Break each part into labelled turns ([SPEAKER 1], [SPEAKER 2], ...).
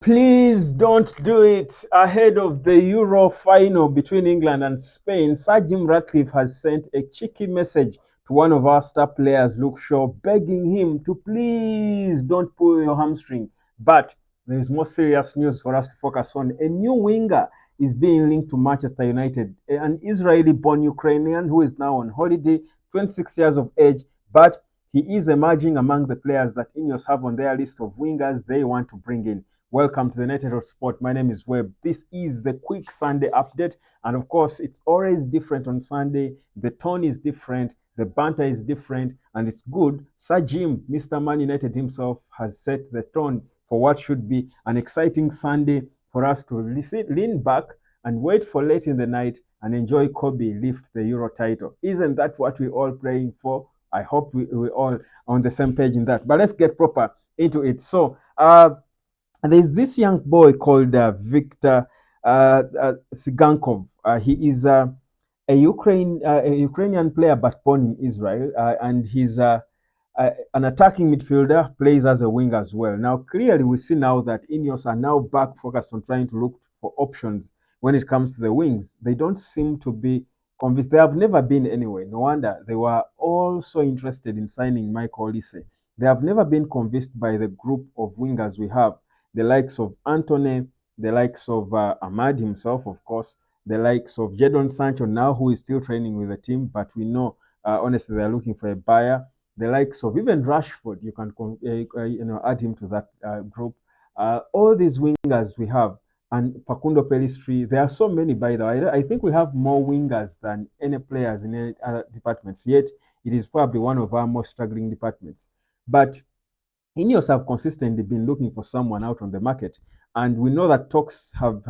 [SPEAKER 1] Please don't do it. Ahead of the Euro final between England and Spain, Sir Jim Ratcliffe has sent a cheeky message to one of our star players, Luke Shaw, begging him to please don't pull your hamstring. But there is more serious news for us to focus on. A new winger is being linked to Manchester United, an Israeli-born Ukrainian who is now on holiday, 26 years of age, but he is emerging among the players that INEOS have on their list of wingers they want to bring in. Welcome to the United of Sport. My name is Webb. This is the quick Sunday update. And of course, it's always different on Sunday. The tone is different. The banter is different. And it's good. Sir Jim, Mr. Man United himself, has set the tone for what should be an exciting Sunday for us to lean back and wait for late in the night and enjoy Kobe lift the Euro title. Isn't that what we're all praying for? I hope we're all on the same page in that. But let's get proper into it. So, there's this young boy called Victor Tsygankov. He is a Ukrainian player but born in Israel, and he's an attacking midfielder, plays as a winger as well. Now, clearly, we see now that INEOS are now back focused on trying to look for options when it comes to the wings. They don't seem to be convinced. They have never been anyway. No wonder they were also interested in signing Michael Olise. They have never been convinced by the group of wingers we have, the likes of Antony, the likes of Ahmad himself, of course, the likes of Jadon Sancho now, who is still training with the team, but we know, honestly, they're looking for a buyer. The likes of even Rashford, you can add him to that group. All these wingers we have, and Facundo Pellistri, there are so many, by the way. I think we have more wingers than any players in any other departments, yet it is probably one of our most struggling departments. But INEOS have consistently been looking for someone out on the market, and we know that talks have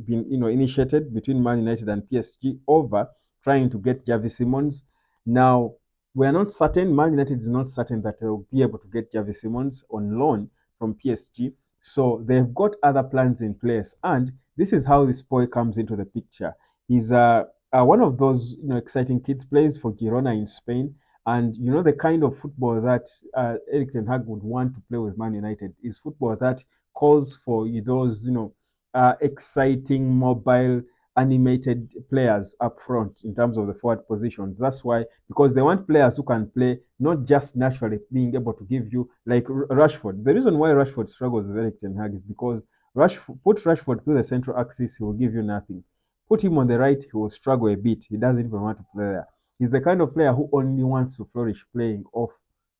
[SPEAKER 1] been initiated between Man United and PSG over trying to get Javi Simons. Now we are not certain. Man United is not certain that they'll be able to get Javi Simons on loan from PSG, so they've got other plans in place. And this is how this boy comes into the picture. He's one of those exciting kids, plays for Girona in Spain. And you know the kind of football that Eric Ten Hag would want to play with Man United is football that calls for those exciting, mobile, animated players up front in terms of the forward positions. That's why, because they want players who can play, not just naturally being able to give you like Rashford. The reason why Rashford struggles with Eric Ten Hag is because put Rashford through the central axis, he will give you nothing. Put him on the right, he will struggle a bit. He doesn't even want to play there. He's the kind of player who only wants to flourish playing off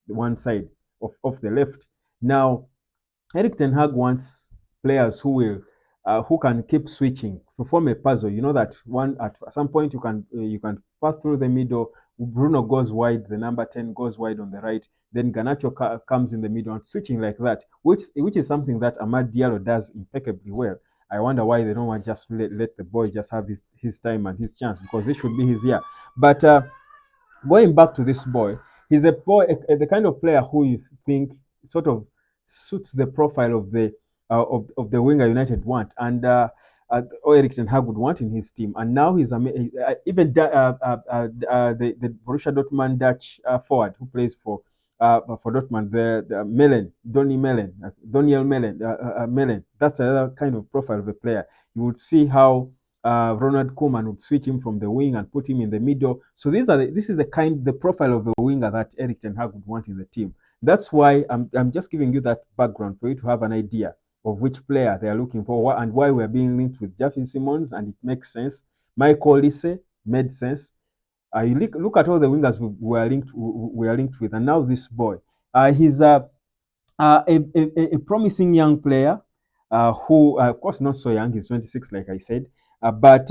[SPEAKER 1] the one side, off the left. Now, Eric Ten Hag wants players who can keep switching to form a puzzle. You know that one at some point you can pass through the middle. Bruno goes wide, the number 10 goes wide on the right. Then Garnacho comes in the middle and switching like that, which is something that Amad Diallo does impeccably well. I wonder why they don't want just let the boy just have his time and his chance, because this should be his year. But going back to this boy, he's a boy, the kind of player who you think sort of suits the profile of the winger United want, and or Eric Ten Hag would want in his team. And now he's even the Borussia Dortmund Dutch forward who plays for Dortmund, the Melen, Doniel Melen, Melen. That's another kind of profile of a player. You would see how Ronald Koeman would switch him from the wing and put him in the middle. So this is the profile of the winger that Eric Ten Hag would want in the team. That's why I'm just giving you that background for you to have an idea of which player they are looking for and why we're being linked with Javi Simons, and it makes sense. Michael Olise made sense. You look at all the wingers we are linked with, and now this boy. He's a promising young player who, of course, not so young. He's 26, like I said, but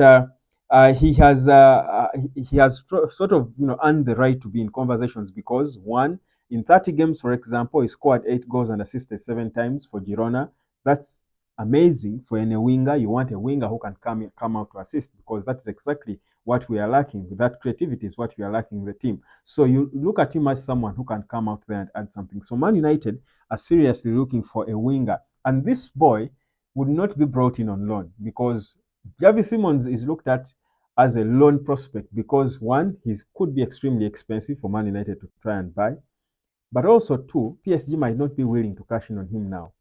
[SPEAKER 1] he has sort of earned the right to be in conversations because one, in 30 games, for example, he scored 8 goals and assisted 7 times for Girona. That's amazing for any winger. You want a winger who can come out to assist, because that's exactly what we are lacking. That creativity is what we are lacking in the team. So you look at him as someone who can come out there and add something. So Man United are seriously looking for a winger, and this boy would not be brought in on loan, because Javi Simons is looked at as a loan prospect because one, he could be extremely expensive for Man United to try and buy, but also two, PSG might not be willing to cash in on him now.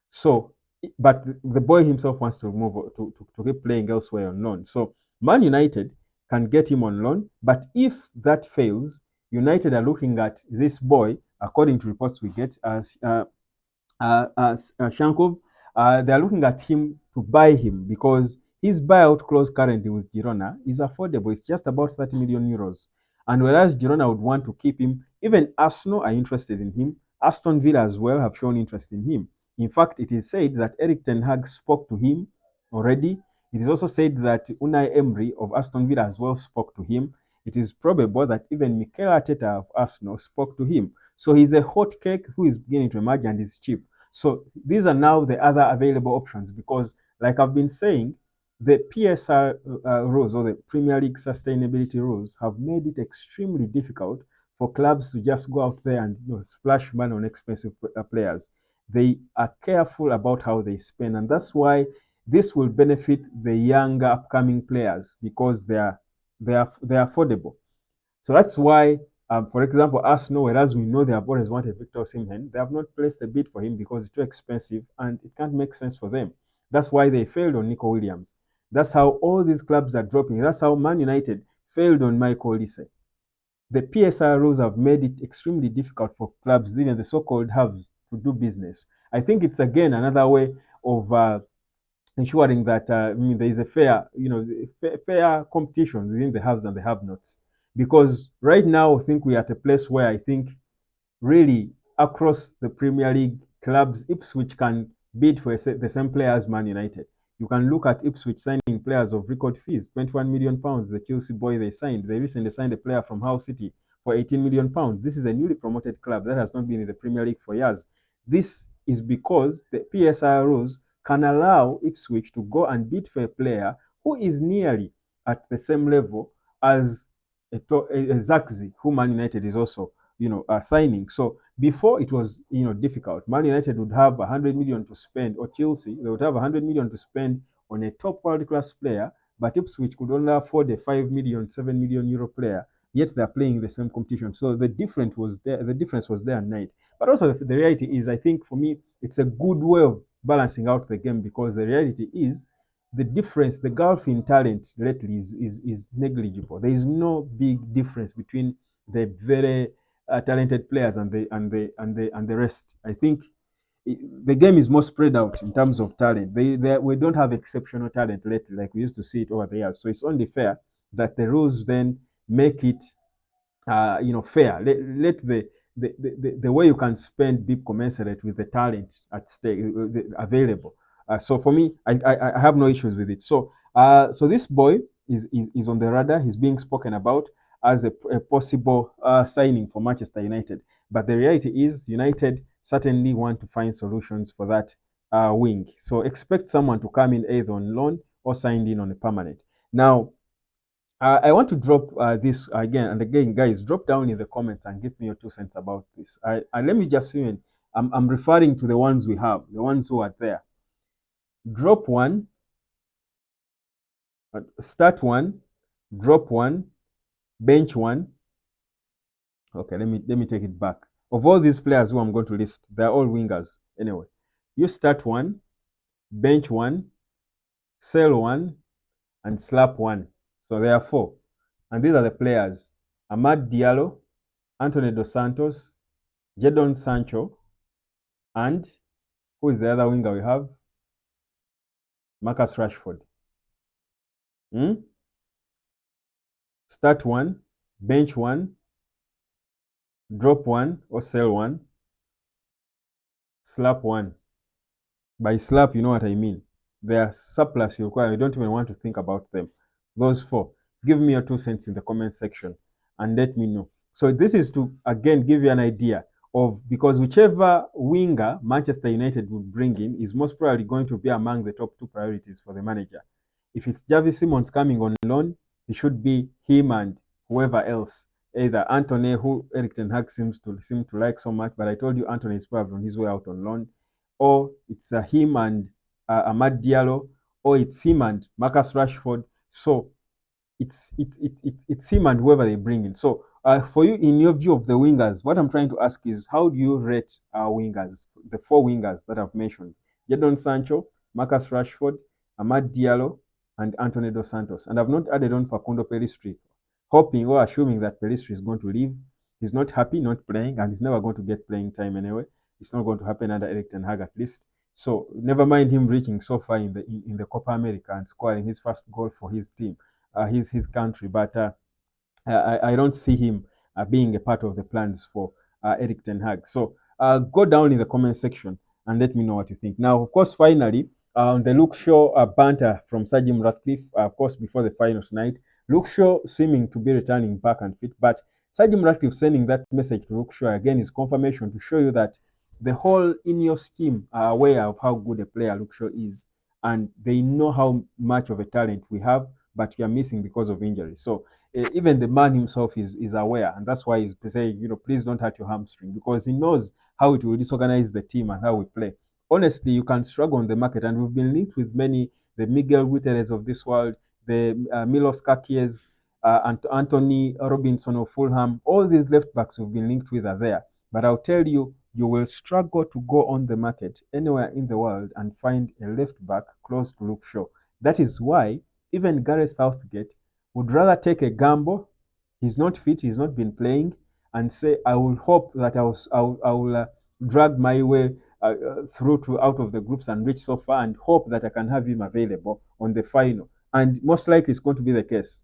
[SPEAKER 1] So but the boy himself wants to move to keep playing elsewhere on loan. So Man United can get him on loan, but if that fails, United are looking at this boy, according to reports we get, as Shankov, they are looking at him to buy him because his buyout clause currently with Girona is affordable. It's just about 30 million euros. And whereas Girona would want to keep him, even Arsenal are interested in him. Aston Villa as well have shown interest in him. In fact, it is said that Eric Ten Hag spoke to him already. It is also said that Unai Emery of Aston Villa as well spoke to him. It is probable that even Mikel Arteta of Arsenal spoke to him. So he's a hot cake who is beginning to emerge and is cheap. So these are now the other available options because, like I've been saying, the PSR rules or the Premier League sustainability rules have made it extremely difficult for clubs to just go out there and splash money on expensive players. They are careful about how they spend, and that's why this will benefit the younger upcoming players because they're affordable. So that's why, for example, Arsenal, whereas we know they have always wanted Victor Tsygankov, they have not placed a bid for him because it's too expensive and it can't make sense for them. That's why they failed on Nico Williams. That's how all these clubs are dropping. That's how Man United failed on Michael Olise. The PSR rules have made it extremely difficult for clubs, even the so-called haves, to do business. I think it's again another way of ensuring that there is a fair, fair competition within the haves and the have-nots. Because right now, I think we are at a place where I think really across the Premier League clubs, Ipswich can bid for the same player as Man United. You can look at Ipswich signing players of record fees, £21 million. The Chelsea boy they signed. They recently signed a player from Hull City for £18 million. This is a newly promoted club that has not been in the Premier League for years. This is because the PSR rules can allow Ipswich to go and bid for a player who is nearly at the same level as a Zaxi, who Man United is also signing. So before it was difficult. Man United would have 100 million to spend, or Chelsea they would have 100 million to spend on a top world class player, but Ipswich could only afford a 5 million, 7 million euro player. Yet they're playing the same competition. So the difference was there. The difference was there at night. But also the reality is, I think for me, it's a good way of balancing out the game because the reality is the difference, the gulf in talent lately is negligible. There is no big difference between the very talented players and the rest. I think the game is more spread out in terms of talent. We don't have exceptional talent lately like we used to see it over the years. So it's only fair that the rules then make it fair. Let the way you can spend be commensurate with the talent at stake available. So for me, I have no issues with it. So this boy is on the radar. He's being spoken about as a possible signing for Manchester United. But the reality is, United certainly want to find solutions for that wing. So expect someone to come in either on loan or signed in on a permanent. Now, I want to drop this again and again, guys. Drop down in the comments and give me your 2 cents about this. Let me just even. I'm referring to the ones we have, the ones who are there. Drop one, start one, drop one, bench one. Okay, let me take it back. Of all these players who I'm going to list, they're all wingers. Anyway, you start one, bench one, sell one, and slap one. So there are four, and these are the players: Amad Diallo, Anthony Dos Santos, Jadon Sancho, and who is the other winger we have? Marcus Rashford. Start one, bench one, drop one or sell one, slap one. By slap, you know what I mean. They are surplus you require. You don't even want to think about them. Those four. Give me your 2 cents in the comment section and let me know. So this is to again give you an idea of, because whichever winger Manchester United would bring in is most probably going to be among the top two priorities for the manager. If it's Javi Simons coming on loan, it should be him and whoever else, either Anthony, who Eric Ten Hag seem to like so much, but I told you Anthony is probably on his way out on loan, or it's him and Amad Diallo, or it's him and Marcus Rashford. So it's him and whoever they bring in. So for you, in your view of the wingers, what I'm trying to ask is, how do you rate our wingers, the four wingers that I've mentioned? Jadon Sancho, Marcus Rashford, Amad Diallo, and Anthony Dos Santos. And I've not added on Facundo Pellistri, hoping or assuming that Pellistri is going to leave. He's not happy not playing, and he's never going to get playing time anyway. It's not going to happen under Erik ten Hag at least. So never mind him reaching so far in the Copa America and scoring his first goal for his team, his country. But I don't see him being a part of the plans for Erik ten Hag. So go down in the comment section and let me know what you think. Now, of course, finally, the Luke Shaw banter from Sir Jim Ratcliffe, of course, before the final tonight. Luke Shaw seeming to be returning back and fit, but Sir Jim Ratcliffe sending that message to Luke Shaw again is confirmation to show you that the whole INEOS team are aware of how good a player Luke Shaw is, and they know how much of a talent we have, but we are missing because of injury. So even the man himself is aware, and that's why he's saying, please don't hurt your hamstring, because he knows how it will disorganize the team and how we play. Honestly, you can struggle on the market, and we've been linked with many, the Miguel Guterres of this world, the Milos Kakies, and Anthony Robinson of Fulham. All these left backs we've been linked with are there. But I'll tell you, you will struggle to go on the market anywhere in the world and find a left back close to Luke Shaw. That is why even Gareth Southgate would rather take a gamble. He's not fit, he's not been playing, and say, I will hope that I will drag my way through to out of the groups and reach so far, and hope that I can have him available on the final. And most likely it's going to be the case.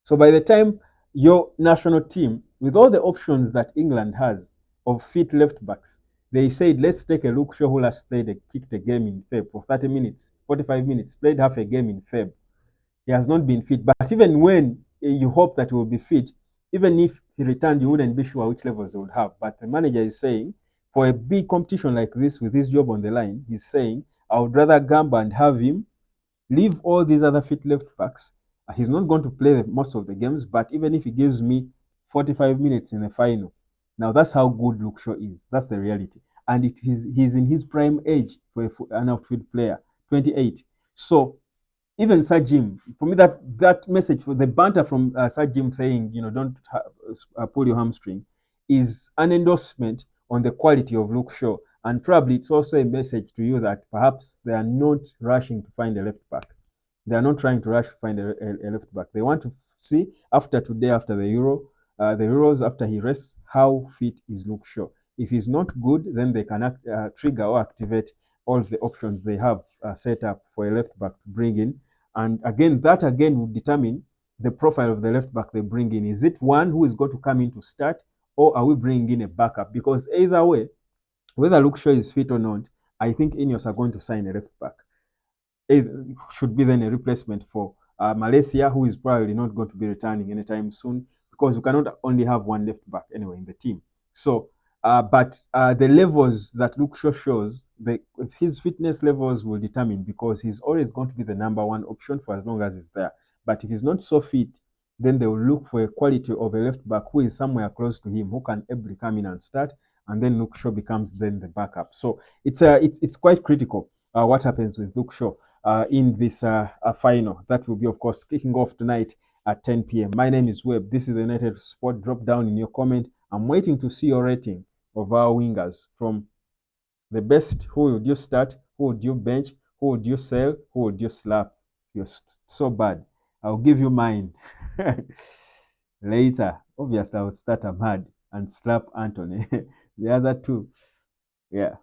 [SPEAKER 1] So by the time your national team, with all the options that England has of fit left backs, they said, let's take a look. Shaw, who last kicked a game in Feb for 30 minutes, 45 minutes, played half a game in Feb. He has not been fit. But even when you hope that he will be fit, even if he returned, you wouldn't be sure which levels he would have. But the manager is saying, for a big competition like this with his job on the line, he's saying, I would rather gamble and have him leave all these other fit left backs. He's not going to play most of the games, but even if he gives me 45 minutes in the final, now that's how good Luke Shaw is. That's the reality. And he's in his prime age for an outfield player, 28. So even Sir Jim, for me, that message for the banter from Sir Jim saying, don't pull your hamstring, is an endorsement on the quality of Luke Shaw. And probably it's also a message to you that perhaps they are not rushing to find a left back. They are not trying to rush to find a left back. They want to see after today, after the Euros, after he rests, how fit is Luke Shaw. If he's not good, then they can trigger or activate all the options they have set up for a left back to bring in. And again, that again will determine the profile of the left back they bring in. Is it one who is going to come in to start, or are we bringing in a backup? Because either way, whether Luke Shaw is fit or not, I think INEOS are going to sign a left back. It should be then a replacement for Malaysia, who is probably not going to be returning anytime soon, because you cannot only have one left back anyway in the team. So, but the levels that Luke Shaw shows, his fitness levels will determine, because he's always going to be the number one option for as long as he's there. But if he's not so fit, then they will look for a quality of a left back who is somewhere close to him, who can ably come in and start, and then Luke Shaw becomes then the backup. So it's quite critical what happens with Luke Shaw in this final. That will be, of course, kicking off tonight at 10 p.m. My name is Webb. This is the United Sport. Drop down in your comment. I'm waiting to see your rating of our wingers, from the best. Who would you start? Who would you bench? Who would you sell? Who would you slap? You're so bad. I'll give you mine later. Obviously, I would start Ahmad and slap Anthony. The other two, yeah.